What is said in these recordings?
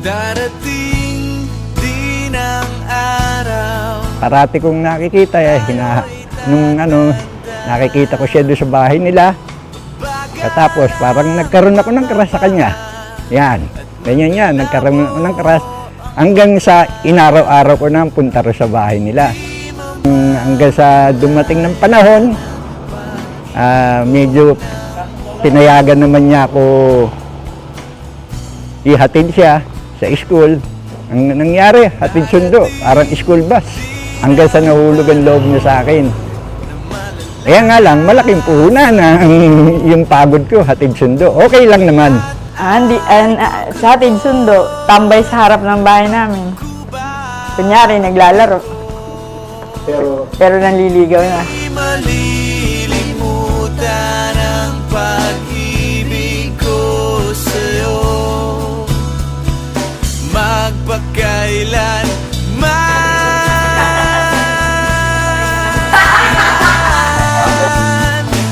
Darating din ang araw. Parati kong nakikita nakikita ko siya doon sa bahay nila. Katapos parang nagkaroon ako ng crush sa kanya. Yan, ganyan yan, nagkaroon ako ng crush. Hanggang sa inaraw-araw ko na punta rin sa bahay nila. Hanggang sa dumating ng panahon, medyo pinayagan naman niya ako ihatid siya sa school. Ang nangyari, hatid sundo, parang school bus. Hanggang sa nahulog ang loob niya sa akin. Kaya nga lang, malaking puhunan na yung pagod ko, hatid sundo. Okay lang naman. Sa hatid sundo, tambay sa harap ng bahay namin. Kunyari, naglalaro. Pero nanliligaw na. Malilimutan ang pag-ibig ko sa'yo. Magpakailan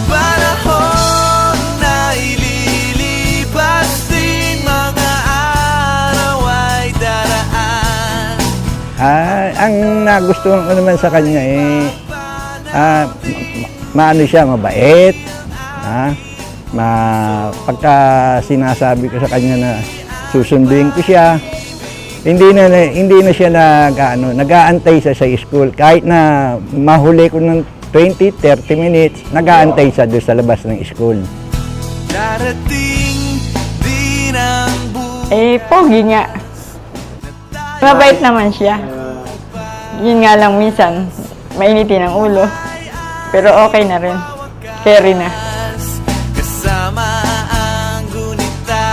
panahon na ililipas din, mga araw ay daraan. Ang nagustuhan ko naman sa kanya maano siya, mabait. Pagka sinasabi ko sa kanya na susunduin ko siya, hindi na siya nag-aantay sa school. Kahit na mahuli ko ng 20-30 minutes, nag-aantay siya doon sa labas ng school. Darating din ang Pogi nga. Mabait naman siya. Yun nga lang minsan, mainitin ang ulo. Pero okay na rin. Carry na. kasama ang gunita,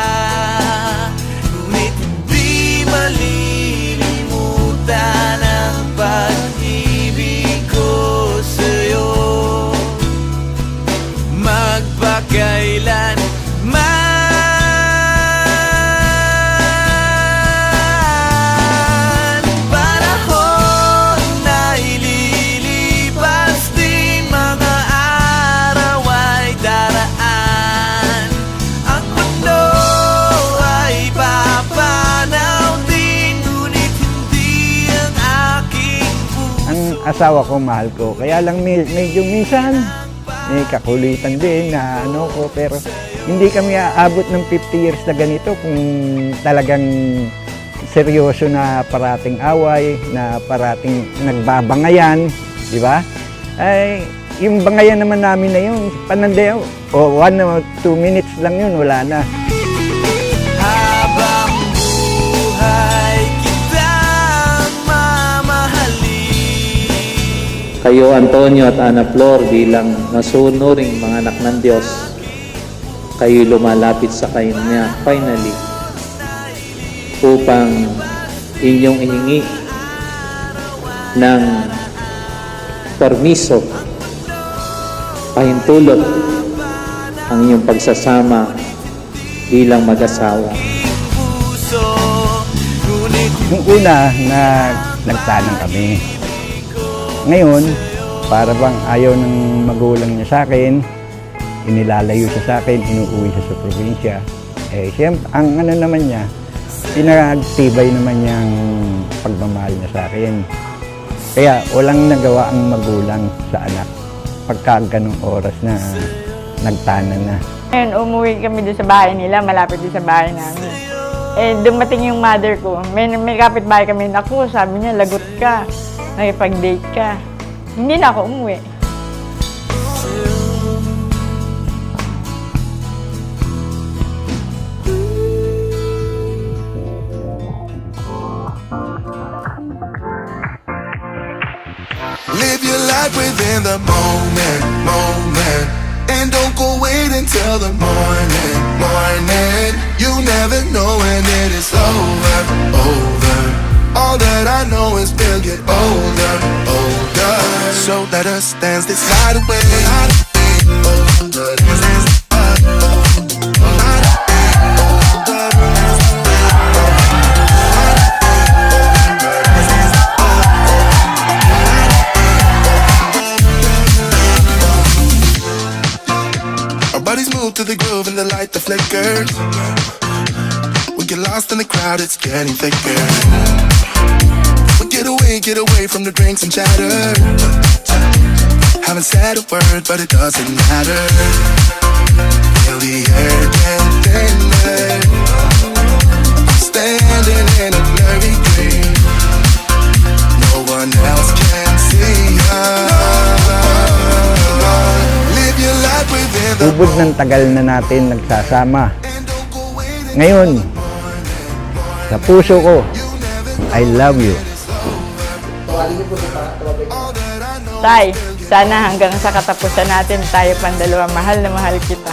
ngunit hindi malilimutan ang pag-ibig ko sa'yo. Magpakailan panahon na ililipas din, mga araw ay daraan. Ang mundo ay papanaw din, ngunit hindi ang aking buhay. Ang asawa ko, mahal ko. Kaya lang medyo minsan, kakulitan din na ko. Pero hindi kami aabot ng 50 years na ganito kung talagang seryoso na parating away, na parating nagbabangayan, di ba? Ay, yung bangayan naman namin na yun, panandayo, 1 or 2 minutes lang yun, wala na. Habang buhay kitang mamahalin. Kayo, Antonio at Ana Flor, bilang nasunuring mga anak ng Diyos, kayo lumalapit sa Kanya finally upang inyong ihingi ng permiso, pahintulot ang inyong pagsasama bilang mag-asawa. Nung una, nagtanong kami. Ngayon, para bang ayaw ng magulang niya sa akin, inilalayo siya sa akin, inuuwi siya sa probinsya. Siyempre, ang naman niya, pinagtibay naman niyang pagmamahal niya sa akin. Kaya walang nagawa ang magulang sa anak pagka ganong oras na nagtanan na. Ngayon, umuwi kami doon sa bahay nila, malapit doon sa bahay namin. Dumating yung mother ko, may kapitbahay kami, naku, sabi niya, lagot ka, nakipag-date ka. Hindi na ako umuwi. Live your life within the moment, and don't go wait until the morning. You never know when it is over. All that I know is we'll get older. So let us dance this night away. Our bodies move to the groove and the light that flickers. We get lost in the crowd, it's getting thicker. But get away from the drinks and chatter. Haven't said a word, but it doesn't matter. Feel the air get thinner. Standing in a blurry green. No one else can see us. Live your life within the Ubod ng tagal na natin nagsasama. Ngayon, sa puso ko, I love you. Tay, sana hanggang sa katapusan natin tayo pandalawa. Mahal na mahal kita.